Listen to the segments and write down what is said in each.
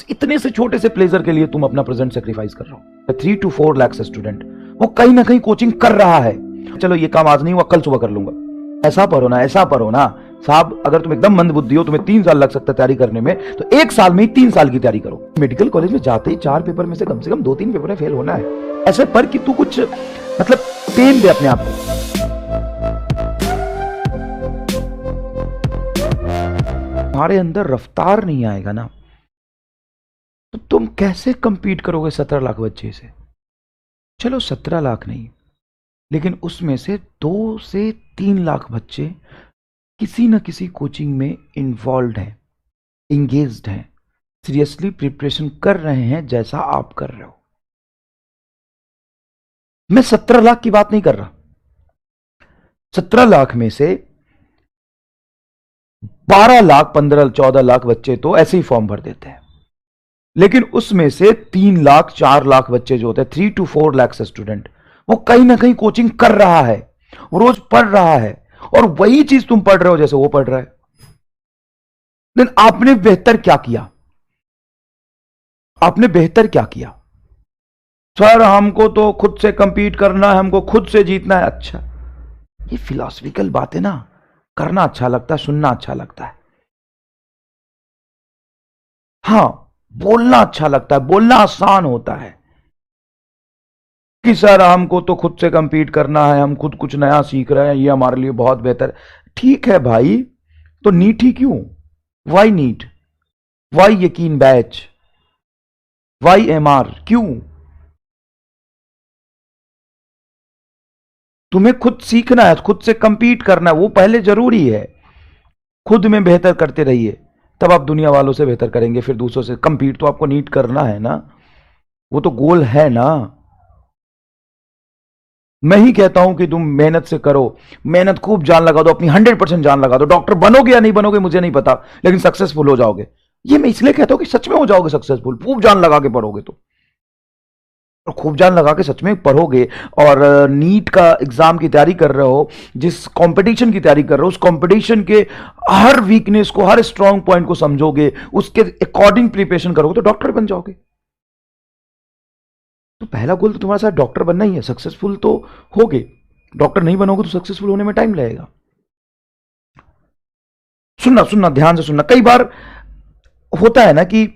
इतने से छोटे से प्लेजर के लिए तुम अपना प्रेजेंट सेक्रीफाइस कर रहे हो। 3 to 4 लाख स्टूडेंट वो कहीं ना कहीं कोचिंग कर रहा है। चलो ये काम आज नहीं हुआ, कल सुबह कर लूंगा। ऐसा पढ़ो ना, ऐसा पढ़ो ना साहब। अगर तुम एकदम मंद बुद्धि हो, तुम्हें 3 साल लग सकता है तैयारी करने में, तो 1 साल में ही 3 साल की तैयारी करो। मेडिकल कॉलेज में जाते ही 4 पेपर में से कम 2-3 पेपर में फेल होना है। ऐसे पर कि तू कुछ मतलब पेन दे अपने आप को। तुम्हारे अंदर रफ्तार नहीं आएगा ना, तो तुम कैसे कंपीट करोगे 17 लाख बच्चे से। चलो 17 लाख नहीं, लेकिन उसमें से 2 से 3 लाख बच्चे किसी न किसी कोचिंग में इन्वॉल्व हैं, इंगेज्ड हैं, सीरियसली प्रिपरेशन कर रहे हैं जैसा आप कर रहे हो। मैं 17 लाख की बात नहीं कर रहा। 17 लाख में से 12 लाख 15-14 लाख बच्चे तो ऐसे ही फॉर्म भर देते हैं, लेकिन उसमें से 3 लाख 4 लाख बच्चे जो होते हैं, 3 to 4 लाख स्टूडेंट, वो कहीं ना कहीं कोचिंग कर रहा है, वो रोज पढ़ रहा है, और वही चीज तुम पढ़ रहे हो जैसे वो पढ़ रहा है। लेकिन आपने बेहतर क्या किया? आपने बेहतर क्या किया? सर हमको तो खुद से कंपीट करना है, हमको खुद से जीतना है। अच्छा, ये फिलॉसफिकल बात है ना, करना अच्छा लगता है, सुनना अच्छा लगता है। हां, बोलना अच्छा लगता है, बोलना आसान होता है कि सर हमको तो खुद से कंपीट करना है, हम खुद कुछ नया सीख रहे हैं, ये हमारे लिए बहुत बेहतर। ठीक है भाई, तो नीट ही क्यों? Why NEET? वाई यकीन बैच? Why MR? क्यों? तुम्हें खुद सीखना है, खुद से कंपीट करना है, वो पहले जरूरी है। खुद में बेहतर करते रहिए, तब आप दुनिया वालों से बेहतर करेंगे। फिर दूसरों से कंपीट तो आपको नीट करना है ना, वो तो गोल है ना। मैं ही कहता हूं कि तुम मेहनत से करो, मेहनत खूब जान लगा दो, अपनी 100% जान लगा दो। डॉक्टर बनोगे या नहीं बनोगे मुझे नहीं पता, लेकिन सक्सेसफुल हो जाओगे। ये मैं इसलिए कहता हूं कि सच में हो जाओगे सक्सेसफुल, खूब जान लगा के पढ़ोगे तो। और खूब जान लगा के सच में पढ़ोगे, और नीट का एग्जाम की तैयारी कर रहे हो, जिस कंपटीशन की तैयारी कर रहे हो, उस कंपटीशन के हर वीकनेस को, हर स्ट्रांग पॉइंट को समझोगे, उसके अकॉर्डिंग प्रिपरेशन करोगे, तो डॉक्टर बन जाओगे। तो पहला गोल तो तुम्हारा साथ डॉक्टर बनना ही है। सक्सेसफुल तो होगे, डॉक्टर नहीं बनोगे तो सक्सेसफुल होने में टाइम लगेगा। सुनना सुनना, ध्यान से सुनना। कई बार होता है ना कि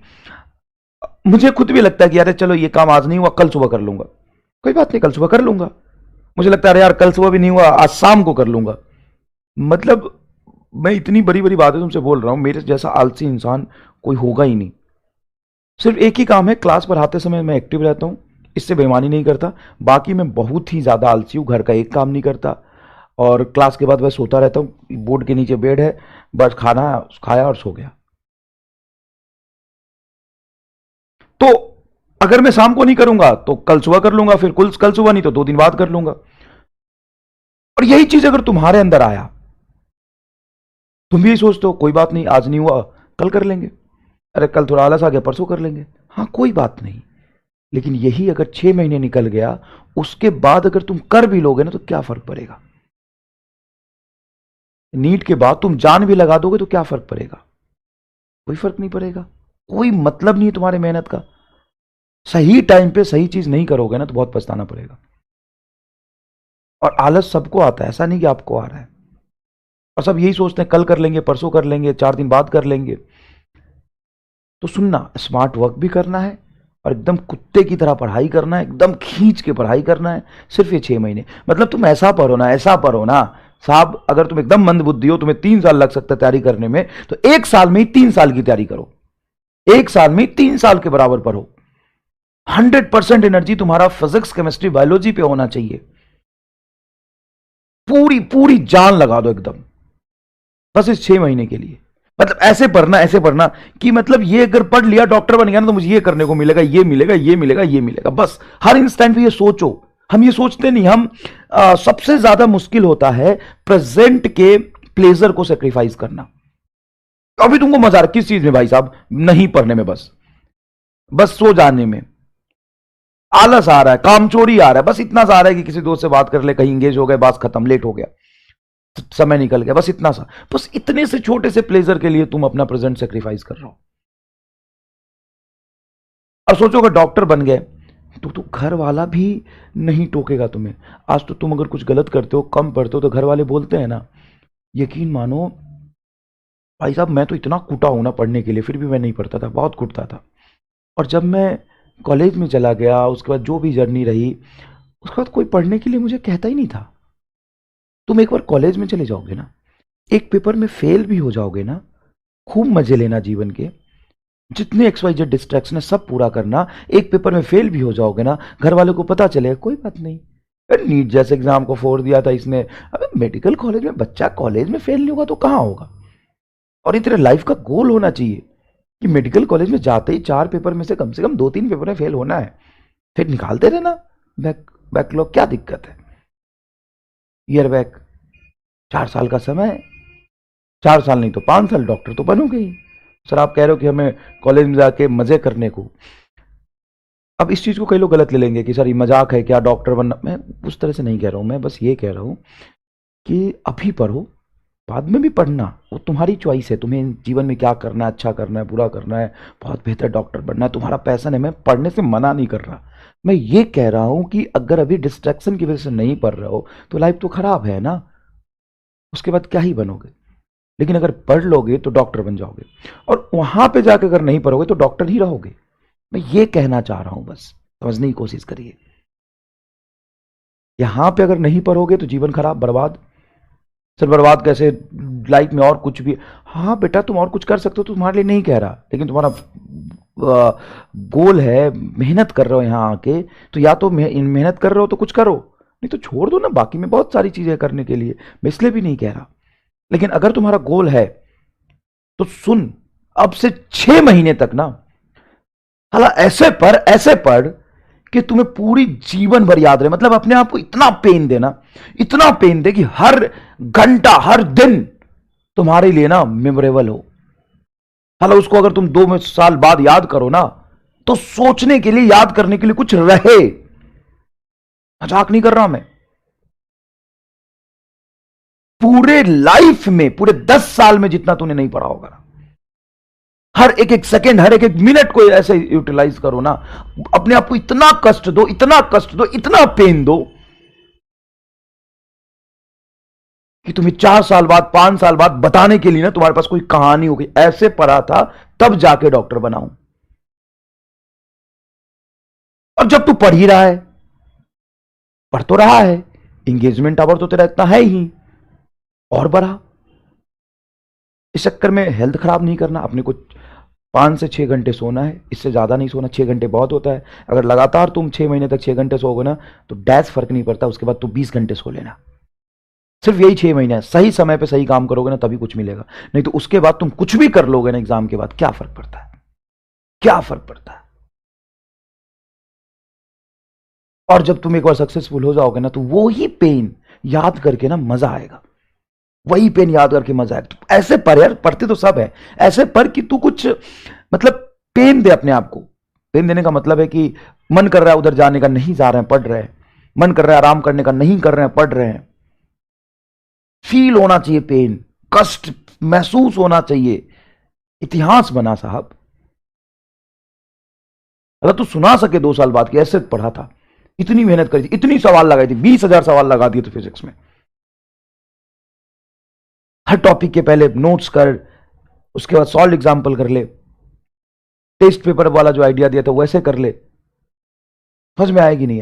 मुझे खुद भी लगता है कि यार चलो ये काम आज नहीं हुआ, कल सुबह कर लूंगा। कोई बात नहीं, कल सुबह कर लूंगा। मुझे लगता है अरे यार कल सुबह भी नहीं हुआ, आज शाम को कर लूंगा। मतलब मैं इतनी बड़ी बड़ी बातें तुमसे बोल रहा हूं, मेरे जैसा आलसी इंसान कोई होगा ही नहीं। सिर्फ एक ही काम है, क्लास पढ़ाते समय मैं एक्टिव रहता हूं, इससे बेईमानी नहीं करता। बाकी मैं बहुत ही ज्यादा आलसी हूं, घर का एक काम नहीं करता, और क्लास के बाद मैं सोता रहता हूं। बोर्ड के नीचे बेड है, बस खाना खाया और सो गया। तो अगर मैं शाम को नहीं करूंगा तो कल सुबह कर लूंगा, फिर कल सुबह नहीं तो 2 दिन बाद कर लूंगा। और यही चीज अगर तुम्हारे अंदर आया, तुम भी यही सोचते हो कोई बात नहीं, आज नहीं हुआ कल कर लेंगे, अरे कल थोड़ा आलस आ गया परसों कर लेंगे, हाँ कोई बात नहीं। लेकिन यही अगर 6 महीने निकल गया, उसके बाद अगर तुम कर भी लोगे ना, तो क्या फर्क पड़ेगा? नीट के बाद तुम जान भी लगा दोगे तो क्या फर्क पड़ेगा? कोई फर्क नहीं पड़ेगा। कोई मतलब नहीं है तुम्हारे मेहनत का। सही टाइम पे सही चीज नहीं करोगे ना, तो बहुत पछताना पड़ेगा। और आलस सबको आता है, ऐसा नहीं कि आपको आ रहा है। और सब यही सोचते हैं कल कर लेंगे, परसों कर लेंगे, 4 दिन बाद कर लेंगे। तो सुनना, स्मार्ट वर्क भी करना है, और एकदम कुत्ते की तरह पढ़ाई करना है, एकदम खींच के पढ़ाई करना है। सिर्फ ये 6 महीने, मतलब तुम ऐसा पढ़ो ना, ऐसा पढ़ो ना साहब। अगर तुम एकदम मंद बुद्धि हो, तुम्हें 3 साल लग सकता है तैयारी करने में, तो 1 साल में ही 3 साल की तैयारी करो। 1 साल में 3 साल के बराबर पढ़ो। 100% एनर्जी तुम्हारा फिजिक्स, केमिस्ट्री, बायोलॉजी पे होना चाहिए। पूरी पूरी जान लगा दो एकदम, बस इस 6 महीने के लिए। मतलब ऐसे पढ़ना कि मतलब ये अगर पढ़ लिया, डॉक्टर बन गया ना, तो मुझे ये करने को मिलेगा, ये मिलेगा, ये मिलेगा, ये मिलेगा। बस हर इंस्टेंट पे ये सोचो। हम ये सोचते नहीं। हम सबसे ज्यादा मुश्किल होता है प्रेजेंट के प्लेजर को सेक्रीफाइस करना। अभी तुमको मजा आ रहा है किस चीज में भाई साहब? नहीं पढ़ने में, बस सो जाने में। आलस आ रहा है, कामचोरी आ रहा है, बस इतना सा आ रहा है कि किसी दोस्त से बात कर ले, कहीं इंगेज हो गए, बात खत्म, लेट हो गया, समय निकल गया, बस इतना सा। बस इतने से छोटे से प्लेजर के लिए तुम अपना प्रेजेंट सेक्रीफाइस कर रहे हो। और सोचो अगर डॉक्टर बन गए तो घर वाला भी नहीं टोकेगा तुम्हें। आज तो तुम अगर कुछ गलत करते हो, कम पढ़ते हो, तो घर वाले बोलते हैं ना, यकीन मानो भाई साहब, मैं तो इतना कूटा हूं ना पढ़ने के लिए, फिर भी मैं नहीं पढ़ता था, बहुत कूटता था। और जब मैं कॉलेज में चला गया, उसके बाद जो भी जर्नी रही, उसके बाद कोई पढ़ने के लिए मुझे कहता ही नहीं था। तुम एक बार कॉलेज में चले जाओगे ना, एक पेपर में फेल भी हो जाओगे ना, खूब मजे लेना जीवन के, जितने XYZ डिस्ट्रैक्शन है सब पूरा करना। एक पेपर में फेल भी हो जाओगे ना, घर वालों को पता चलेगा, कोई बात नहीं, अरे नीट जैसे एग्जाम को फोड़ दिया था इसने। अबे मेडिकल कॉलेज में बच्चा कॉलेज में फेल नहीं होगा तो कहाँ होगा। और ये तेरे लाइफ का गोल होना चाहिए कि मेडिकल कॉलेज में जाते ही 4 पेपर में से कम 2-3 पेपर में फेल होना है, फिर निकालते रहना बैकलॉग, क्या दिक्कत है। ईयर बैक 4 साल का समय है, 4 साल नहीं तो 5 साल, डॉक्टर तो बनोगे ही। सर आप कह रहे हो कि हमें कॉलेज में जाके मजे करने को। अब इस चीज को कई लोग गलत ले लेंगे कि सर ये मजाक है क्या, डॉक्टर बनना। मैं उस तरह से नहीं कह रहा हूं, मैं बस ये कह रहा हूं कि अभी पढ़ो, बाद में भी पढ़ना, वो तुम्हारी चॉइस है, तुम्हें जीवन में क्या करना है, अच्छा करना है, बुरा करना है, बहुत बेहतर डॉक्टर बनना है, तुम्हारा पैशन है। मैं पढ़ने से मना नहीं कर रहा, मैं ये कह रहा हूं कि अगर अभी डिस्ट्रैक्शन की वजह से नहीं पढ़ रहे हो तो लाइफ तो खराब है ना, उसके बाद क्या ही बनोगे। लेकिन अगर पढ़ लोगे तो डॉक्टर बन जाओगे, और वहां पे जाकर अगर नहीं पढ़ोगे तो डॉक्टर ही रहोगे। मैं ये कहना चाह रहा हूं, बस समझने की कोशिश करिए। यहां पे अगर नहीं पढ़ोगे तो जीवन खराब, बर्बाद। सर बर्बाद कैसे, लाइफ में और कुछ भी। हाँ बेटा तुम और कुछ कर सकते हो, तो तुम्हारे लिए नहीं कह रहा, लेकिन तुम्हारा गोल है, मेहनत कर रहे हो यहाँ आके, तो या तो मेहनत कर रहे हो तो कुछ करो, नहीं तो छोड़ दो ना, बाकी में बहुत सारी चीजें करने के लिए, मैं इसलिए भी नहीं कह रहा। लेकिन अगर तुम्हारा गोल है तो सुन, अब से 6 महीने तक ना, हाला ऐसे पढ़ कि तुम्हें पूरी जीवन भर याद रहे। मतलब अपने आप को इतना पेन देना, इतना पेन दे कि हर घंटा हर दिन तुम्हारे लिए ना मेमोरेबल हो। हाला उसको अगर तुम 2 साल बाद याद करो ना, तो सोचने के लिए, याद करने के लिए कुछ रहे। मजाक नहीं कर रहा मैं। पूरे लाइफ में, पूरे 10 साल में जितना तूने नहीं पढ़ा होगा, हर एक एक सेकेंड, हर एक एक मिनट को ऐसे यूटिलाइज करो ना, अपने आप को इतना कष्ट दो, इतना कष्ट दो, इतना पेन दो कि तुम्हें 4 साल बाद, 5 साल बाद बताने के लिए ना तुम्हारे पास कोई कहानी होगी, ऐसे पढ़ा था तब जाके डॉक्टर बनाऊं। अब जब तू पढ़ ही रहा है, पढ़ तो रहा है, इंगेजमेंट आवर तो तेरा इतना है ही, और बढ़ा। इस चक्कर में हेल्थ खराब नहीं करना, अपने को 5 से 6 घंटे सोना है, इससे ज्यादा नहीं सोना। 6 घंटे बहुत होता है। अगर लगातार तुम 6 महीने तक 6 घंटे सोओगे ना, तो डैश फर्क नहीं पड़ता, उसके बाद तो 20 घंटे सो लेना। सिर्फ यही 6 महीने है, सही समय पे सही काम करोगे ना तभी कुछ मिलेगा, नहीं तो उसके बाद तुम कुछ भी कर लोगे ना एग्जाम के बाद, क्या फर्क पड़ता है, क्या फर्क पड़ता है। और जब तुम एक बार सक्सेसफुल हो जाओगे ना, तो वो ही पेन याद करके ना मजा आएगा, वही पेन याद करके मजा आएगा। तो ऐसे पर यार, पढ़ते तो सब है, ऐसे पर कि तू कुछ, मतलब पेन दे अपने आप को। पेन देने का मतलब है कि मन कर रहा है उधर जाने का, नहीं जा रहे हैं, पढ़ रहे हैं। मन कर रहा है आराम करने का, नहीं कर रहे हैं, पढ़ रहे हैं। फील होना चाहिए पेन, कष्ट महसूस होना चाहिए। इतिहास बना साहब। अगर तू सुना सके 2 साल बाद कि ऐसे पढ़ा था, इतनी मेहनत करी थी, इतनी सवाल लगाई थी, 20,000 सवाल लगा दिए थे फिजिक्स में, हर टॉपिक के पहले नोट्स कर, उसके बाद सॉल्व एग्जाम्पल कर ले, टेस्ट पेपर वाला जो आइडिया दिया था वैसे कर ले, समझ में आएगी नहीं है।